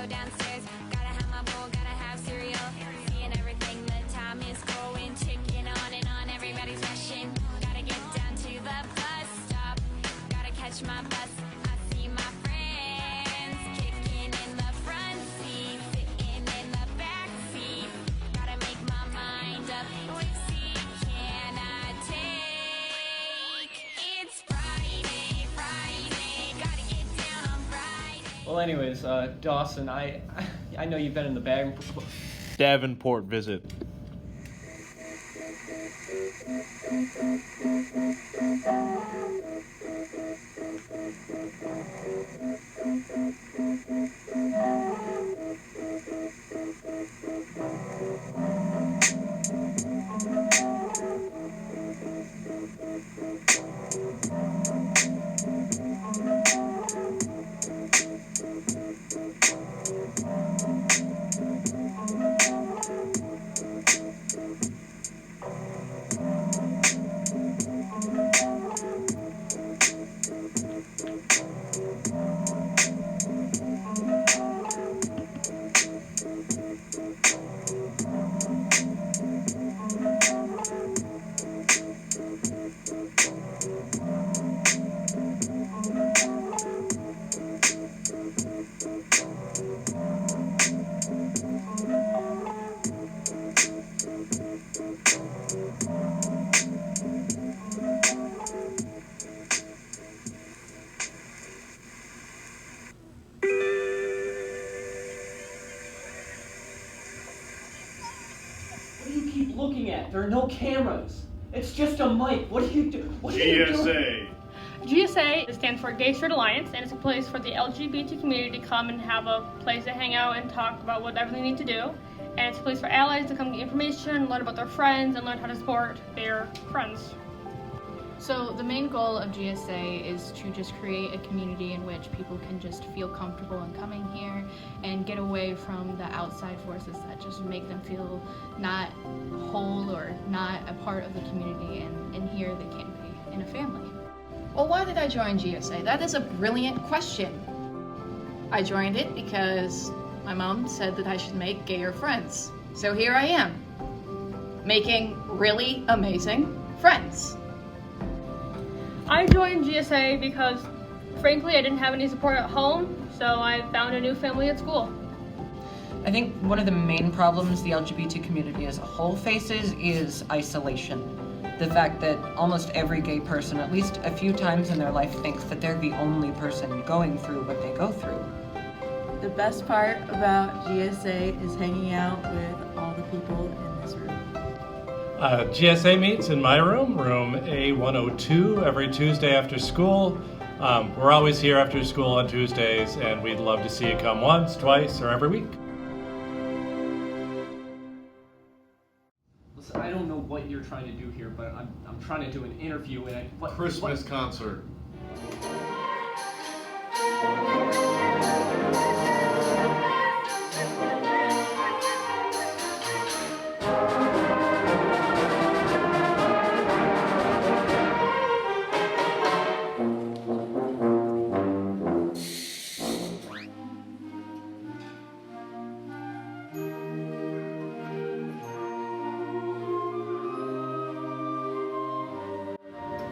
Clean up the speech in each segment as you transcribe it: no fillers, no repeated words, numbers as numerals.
Downstairs, gotta have my bowl, gotta have cereal, seeing everything, the time is going, ticking on, everybody's rushing, gotta get down to the bus stop, gotta catch my bus, I see my friends, kicking in the front seat, sitting in the back seat, gotta make my mind up, which seat can I take? It's Friday, gotta get down on Friday. Well, anyways, Dawson, I know you've been in the Davenport visit. What do you keep looking at? There are no cameras. It's just a mic. What do you do? What are you doing? GSA stands for Gay Straight Alliance, and it's a place for the LGBT community to come and have a place to hang out and talk about whatever they need to do. And it's a place for allies to come get information, learn about their friends, and learn how to support their friends. So the main goal of GSA is to just create a community in which people can just feel comfortable in coming here and get away from the outside forces that just make them feel not whole or not a part of the community, and here they can be in a family. Well, why did I join GSA? That is a brilliant question. I joined it because my mom said that I should make gayer friends. So here I am, making really amazing friends. I joined GSA because, frankly, I didn't have any support at home, so I found a new family at school. I think one of the main problems the LGBT community as a whole faces is isolation. The fact that almost every gay person, at least a few times in their life, thinks that they're the only person going through what they go through. The best part about GSA is hanging out with all the people in this room. GSA meets in my room A102, every Tuesday after school. We're always here after school on Tuesdays, and we'd love to see you come once, twice, or every week. Listen, I don't know what you're trying to do here, but I'm trying to do an interview and Christmas concert.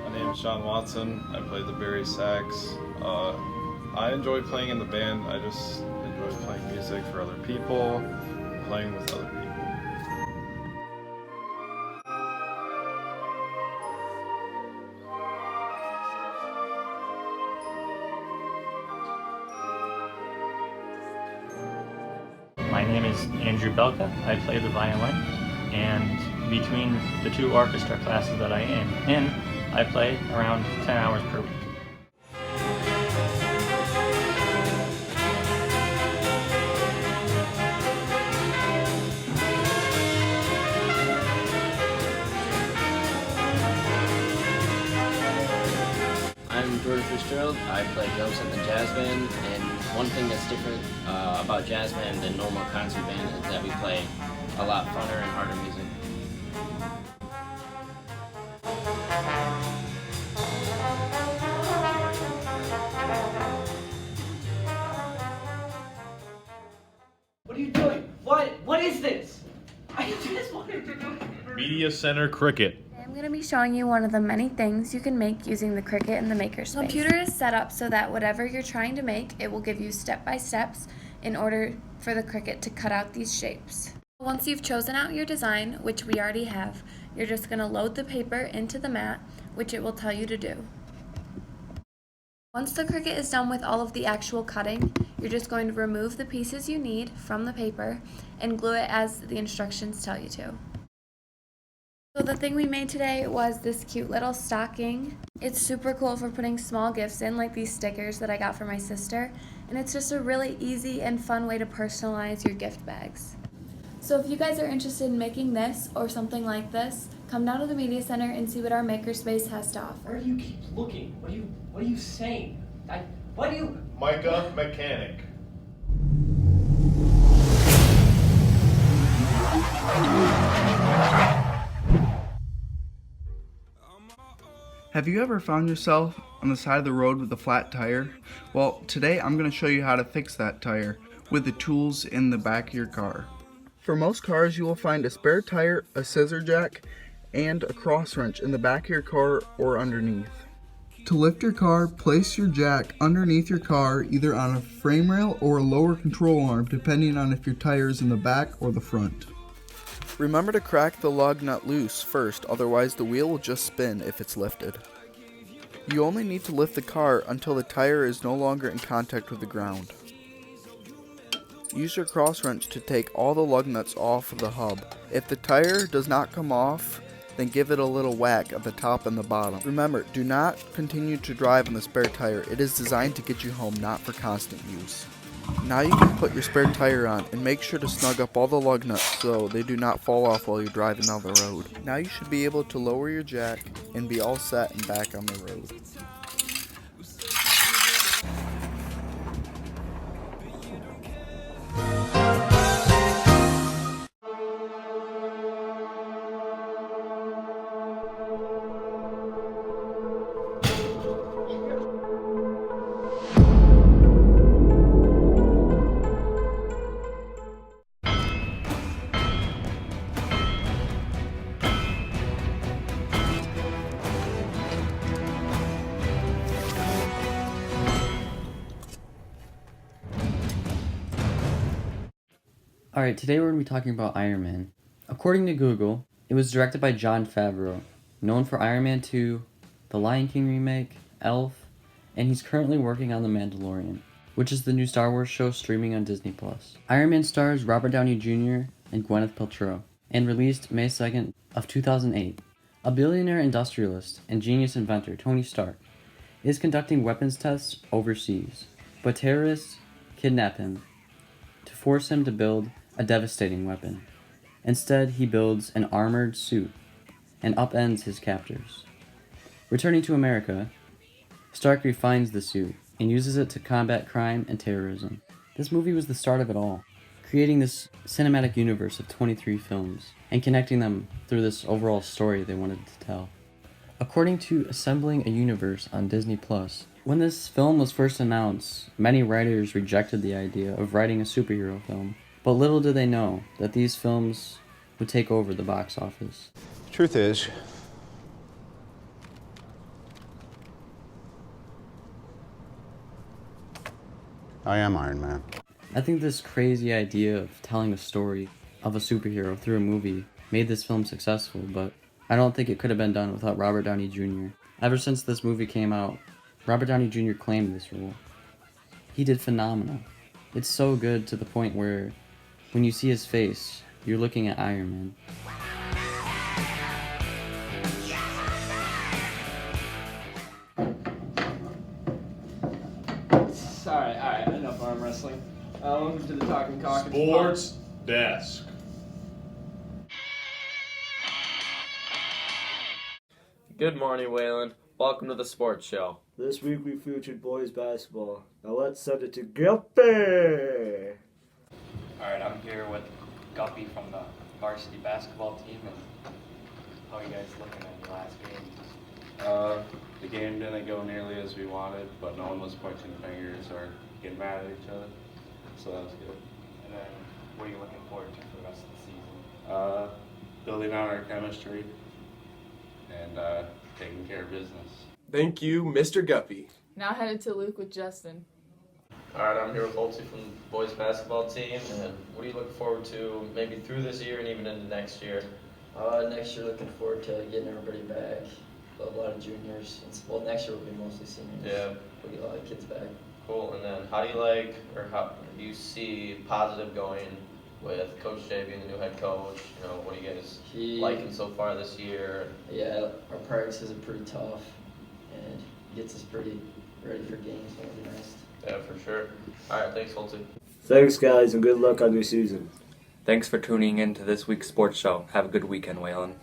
My name is John Watson. I play the bass sax. I enjoy playing in the band. I just enjoy playing music for other people, playing with other people. My name is Andrew Belka. I play the violin, and between the two orchestra classes that I am in, I play around 10 hours per week. I'm Jordan Fitzgerald. I play drums in the jazz band, and one thing that's different about jazz band than normal concert band is that we play a lot funner and harder music. What are you doing? What is this? I just wanted to do Media Center Cricket. I'm going to be showing you one of the many things you can make using the Cricut in the Makerspace. The computer is set up so that whatever you're trying to make, it will give you step-by-steps in order for the Cricut to cut out these shapes. Once you've chosen out your design, which we already have, you're just going to load the paper into the mat, which it will tell you to do. Once the Cricut is done with all of the actual cutting, you're just going to remove the pieces you need from the paper and glue it as the instructions tell you to. So the thing we made today was this cute little stocking. It's super cool for putting small gifts in, like these stickers that I got for my sister, and it's just a really easy and fun way to personalize your gift bags. So if you guys are interested in making this or something like this, come down to the Media Center and see what our Makerspace has to offer. Where do you keep looking? What are you saying? Micah Mechanic. Have you ever found yourself on the side of the road with a flat tire? Well, today I'm going to show you how to fix that tire with the tools in the back of your car. For most cars, you will find a spare tire, a scissor jack, and a cross wrench in the back of your car or underneath. To lift your car, place your jack underneath your car, either on a frame rail or a lower control arm, depending on if your tire is in the back or the front. Remember to crack the lug nut loose first, otherwise the wheel will just spin if it's lifted. You only need to lift the car until the tire is no longer in contact with the ground. Use your cross wrench to take all the lug nuts off of the hub. If the tire does not come off, then give it a little whack at the top and the bottom. Remember, do not continue to drive on the spare tire. It is designed to get you home, not for constant use. Now you can put your spare tire on and make sure to snug up all the lug nuts so they do not fall off while you're driving down the road. Now you should be able to lower your jack and be all set and back on the road. Alright, today we're going to be talking about Iron Man. According to Google, it was directed by Jon Favreau, known for Iron Man 2, The Lion King remake, Elf, and he's currently working on The Mandalorian, which is the new Star Wars show streaming on Disney+. Iron Man stars Robert Downey Jr. and Gwyneth Paltrow, and released May 2nd of 2008. A billionaire industrialist and genius inventor, Tony Stark, is conducting weapons tests overseas, but terrorists kidnap him to force him to build a devastating weapon. Instead, he builds an armored suit and upends his captors. Returning to America, Stark refines the suit and uses it to combat crime and terrorism. This movie was the start of it all, creating this cinematic universe of 23 films and connecting them through this overall story they wanted to tell. According to Assembling a Universe on Disney+, when this film was first announced, many writers rejected the idea of writing a superhero film, but little did they know that these films would take over the box office. Truth is, I am Iron Man. I think this crazy idea of telling a story of a superhero through a movie made this film successful, but I don't think it could have been done without Robert Downey Jr. Ever since this movie came out, Robert Downey Jr. claimed this role. He did phenomenal. It's so good to the point where when you see his face, you're looking at Iron Man. Alright, enough arm wrestling. Welcome to the Talking Cock. Sports Desk. Good morning, Waylon. Welcome to the sports show. This week we featured boys basketball. Now let's send it to Guppy! Alright, I'm here with Guppy from the varsity basketball team, and how are you guys looking at your last game? The game didn't go nearly as we wanted, but no one was pointing fingers or getting mad at each other, so that was good. And then, what are you looking forward to for the rest of the season? Building on our chemistry and taking care of business. Thank you, Mr. Guppy. Now headed to Luke with Justin. Alright, I'm here with Holtzy from the boys basketball team, and what are you looking forward to maybe through this year and even into next year? Next year, looking forward to getting everybody back. A lot of juniors. Well, next year will be mostly seniors. Yeah. We'll get a lot of kids back. Cool, and then how do you see positive going with Coach Jay being the new head coach? You know, what are you guys liking so far this year? Yeah, our practices are pretty tough, and gets us pretty ready for games when we're nice. Yeah, for sure. Alright, thanks, Holtzy. Thanks, guys, and good luck on your season. Thanks for tuning in to this week's sports show. Have a good weekend, Waylon.